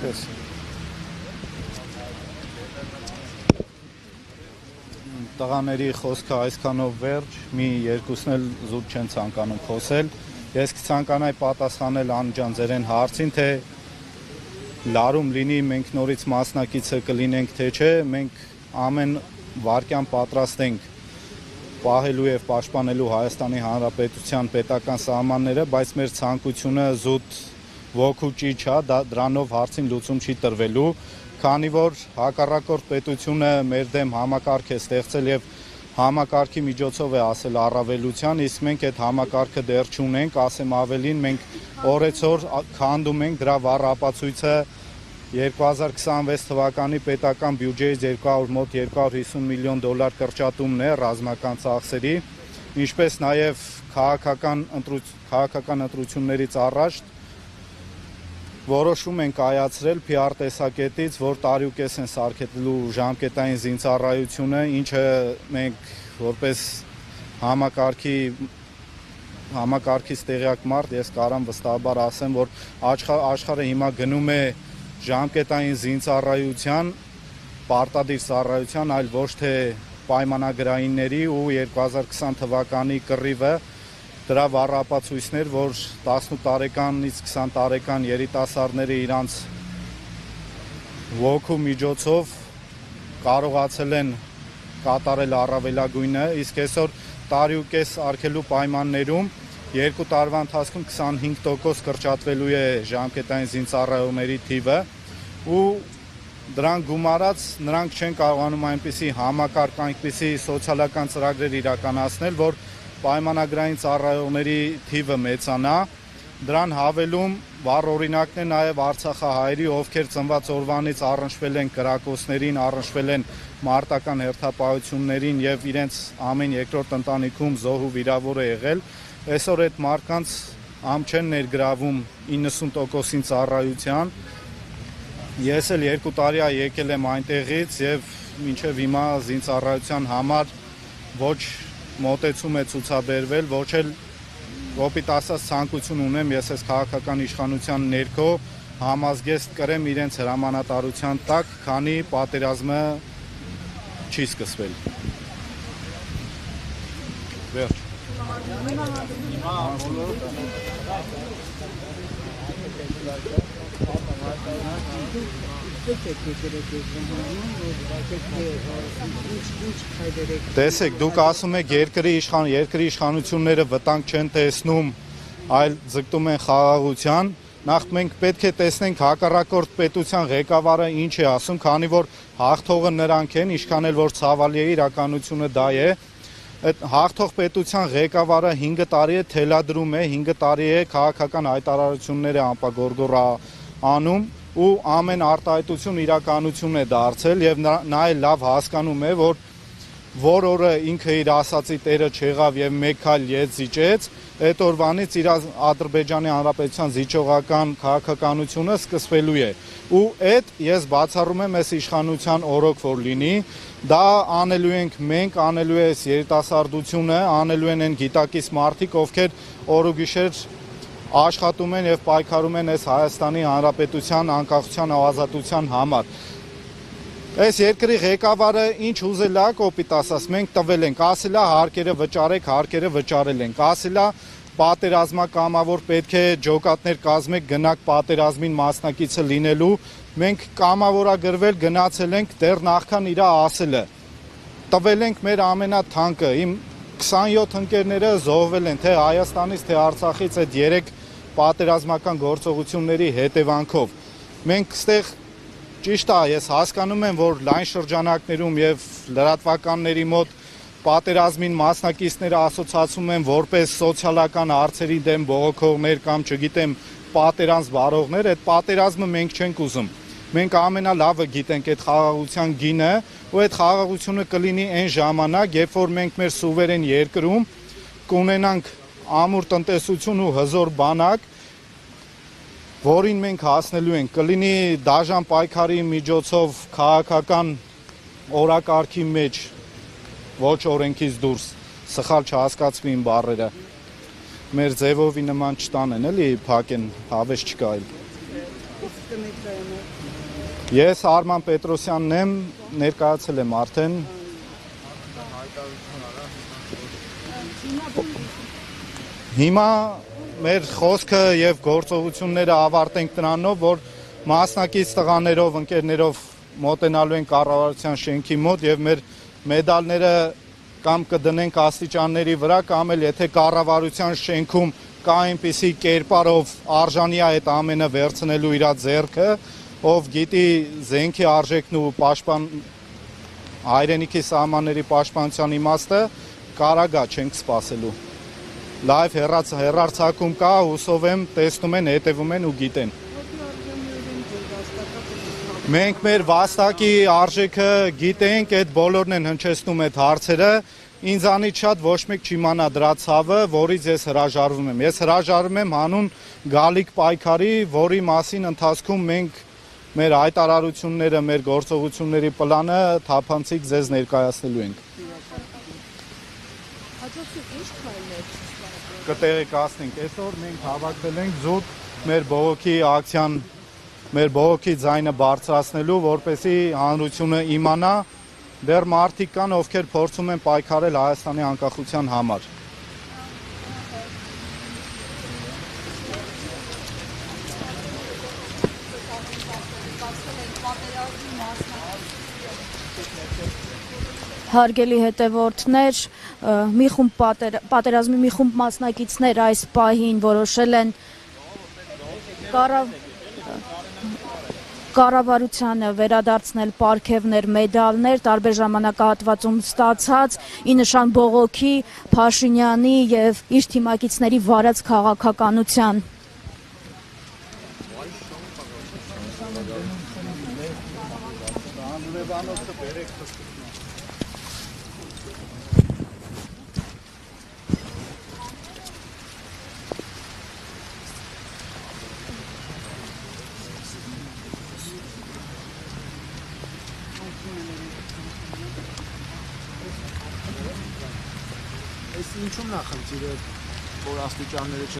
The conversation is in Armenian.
Ինչպես։ Տղաների խոսքը այսքանով վերջ, մի երկուսն էլ զուտ չեն ցանկանում խոսել։ Ես կցանկանայի պատասխանել Ան ձերեն հարցին, թե լարում լինի մենք նորից մասնակիցը կլինենք թե չէ, մենք ամեն վարկյան պատրաստ ենք պահելու եւ պաշտպանելու Հայաստանի Հանրապետության պետական սահմանները, բայց մեր ցանկությունը զուտ ոգու ճիչ է, դրանով հարցին լուծում չի տրվելու, քանի որ հակառակորդ պետությունը մեր դեմ համակարգ է ստեղծել եւ համակարգի միջոցով է ասել առավելության, իսկ մենք այդ համակարգը դեռ չունենք, ասեմ ավելին, մենք օրեցօր քանդում ենք դրա վառ ապացույցը 2026 թվականի պետական բյուջեից մոտ 250 միլիոն դոլար կրճատումն է ռազմական ծախսերի, ինչպես նաև քաղաքական ընտրություններից առաջ որոշում են կայացրել PR տեսակետից, որ տարուկես են սարքելու ժամկետային զինծառայությունը, ինչը մենք որպես համակարգից տեղյակ մարդ, ես կարամ վստահաբար ասեմ, որ աշխարհը հիմա գնում է ժամկետային զինծառայության, պարտադիր ծառայության, այլ ոչ թե պայմանագրայինների ու 2020 թվականի կռիվը դրա վառապացույցներ, որ 18 տարեկանից 20 տարեկան երիտասարդները իրանց ոգու միջոցով կարողացել են կատարել առավելագույնը, իսկ այսօր տարուկես արգելու պայմաններում 2 տարվա ընթացքում 25% կրճատվելու է ժամկետային զինծառայողների թիվը ու դրան գումարած նրանք չեն կարողանում այնպիսի համակարգ, այնպիսի սոցիալական ծրագրեր իրականացնել, որ պայմանագրային ծառայողների թիվը մեծանա, դրան հավելում վառ օրինակն է նաև արցախահայերի, ովքեր ծնված օրվանից առնչվել են կրակոցներին, առնչվել են մարտական հերթապահություններին եւ իրենց ամեն երկրորդ ընտանիքում զոհ ու վիրավոր է եղել, այսօր այդ մարդկանց ամ չեն ներգրավում 90%-ին ծառայության, ես էլ 2 տարի է եկել եմ այնտեղից եւ մինչեւ հիմա զինծառայության համար ոչ մոտեցում է ցուցաբերվել, ոչ էլ կոպիտ ասած ցանկություն ունեմ ես այս քաղաքական իշխանության ներքո համազգեստ կրեմ իրենց հրամանատարության տակ, քանի պատերազմը չի սկսվել։ Վերջ։ Տեսեք, դուք ասում եք երկրի իշխանությունները վտանգ չեն տեսնում, այլ ձգտում են խաղաղության, նախ մենք պետք է տեսնենք հակառակորդ պետության ղեկավարը ինչ է ասում, քանի որ հաղթողը նրանք են, ինչքան էլ որ ցավալի է իրականությունը դա է, այդ հաղթող պետության ղեկավարը 5 տարի է թելադրում է, 5 տարի է քաղաքական հայտարարություններ է անպագորգոր անում ու ամեն արտահայտություն իրականություն է դարձել եւ նա էլ լավ հասկանում է, որ օրը ինքը իր ասացի տերը չեղավ եւ մեկ քայլ ետ զիջեց, այդ օրվանից իր Ադրբեջանի Հանրապետության զիջողական քաղաքականությունը սկսվելու է։ Ու այդ ես բացառում եմ այս իշխանության օրոք որ լինի, դա անելու ենք մենք, անելու է այս երիտասարդությունը, անելու են այն գիտակից մարդիկ, ովքեր օր ու գիշեր աշխատում են եւ պայքարում են այս Հայաստանի Հանրապետության անկախության ու ազատության համար։ Այս երկրի ղեկավարը ինչ ուզել է կոպիտ ասած, մենք տվել ենք, ասել է հարկերը վճարեք, հարկերը վճարել ենք, ասել է պատերազմակամավոր պետք է ջոկատներ կազմեք, գնաք պատերազմին մասնակիցը լինելու, մենք կամավորագրվել գնացել ենք դեռ նախքան իրա ասելը։ Տվել ենք մեր ամենաթանկը, իմ 27 ընկերները զոհվել են թե Հայաստանից, թե Արցախից այդ 3 պատերազմական գործողությունների հետևանքով։ Մենք ստեղ ճիշտ է, ես հասկանում եմ, որ լայն շրջանակներում եւ լրատվականների մոտ պատերազմին մասնակիցները ասոցացում են որպես սոցիալական հարցերի դեմ բողոքողներ կամ չգիտեմ պատերազմ վարողներ, այդ պատերազմը մենք չենք ուզում։ Մենք ամենալավը գիտենք այդ խաղաղության գինը, ու այդ խաղաղությունը կլինի այն ժամանակ, երբ որ մենք մեր սուվերեն երկրում կունենանք ամուր տնտեսություն ու հզոր բանակ, որին մենք հասնելու ենք, կլինի դաժան պայքարի միջոցով քաղաքական օրակարգի մեջ, ոչ օրենքից դուրս, սխալ չհասկացվի իմ բառերը, մեր ձևովի նման չտանեն, էլի փակեն, հավես չկա այլ։ Ես Արման Պետրոսյանն եմ, ներկայացել եմ արդեն։ Հիմա մեր խոսքը եւ գործողությունները ավարտենք նրանով, որ մասնակից տղաներով, ընկերներով մոտենալու են կառավարության շենքի մոտ եւ մեր մեդալները կամ կդնենք աստիճանների վրա, կամ էլ եթե կառավարության շենքում կա այնպիսի կերպարով արժանի է այդ ամենը վերցնելու իր ձեռքը, ով գիտի զենքի արժեքն ու հայրենիքի սահմանների պաշտպանության իմաստը, կարագա չենք սպասելու։ Լայվ հեռարձակում կա, հուսով եմ տեսնում են, հետևում են ու գիտեն։ Մենք մեր վաստակի արժեքը գիտենք, այդ բոլորն են հնչեցնում այդ հարցերը, ինձանից շատ ոչ մեկ չիմանա դրա ցավը, որից ես հրաժարվում եմ։ Ես հրաժարվում եմ հանուն գալիք պայքարի, որի մասին ընթացքում մենք մեր հայտարարությունները, մեր գործողությունների պլանը թափանցիկ ձեզ ներկայացնելու ենք։ Կտեղեկացնենք, այսօր մենք հավաքվել ենք զուտ մեր բողոքի ակցիան, մեր բողոքի ձայնը բարձրացնելու, որպեսզի հանրությունը իմանա, դեռ մարդիկ կան, ովքեր փորձում են պայքարել Հայաստանի անկախության համար։ Հարգելի հետևորդներ, պատերազմի մի խումբ մասնակիցներ այս պահին որոշել են կառավարությանը վերադարձնել պարգևներ, մեդալներ տարբեր ժամանակահատվածում ստացած ի նշան բողոքի, Փաշինյանի եւ իր թիմակիցների վարած քաղաքականության։ Ինչու՞մն է խնդիրը, որ աստիճանները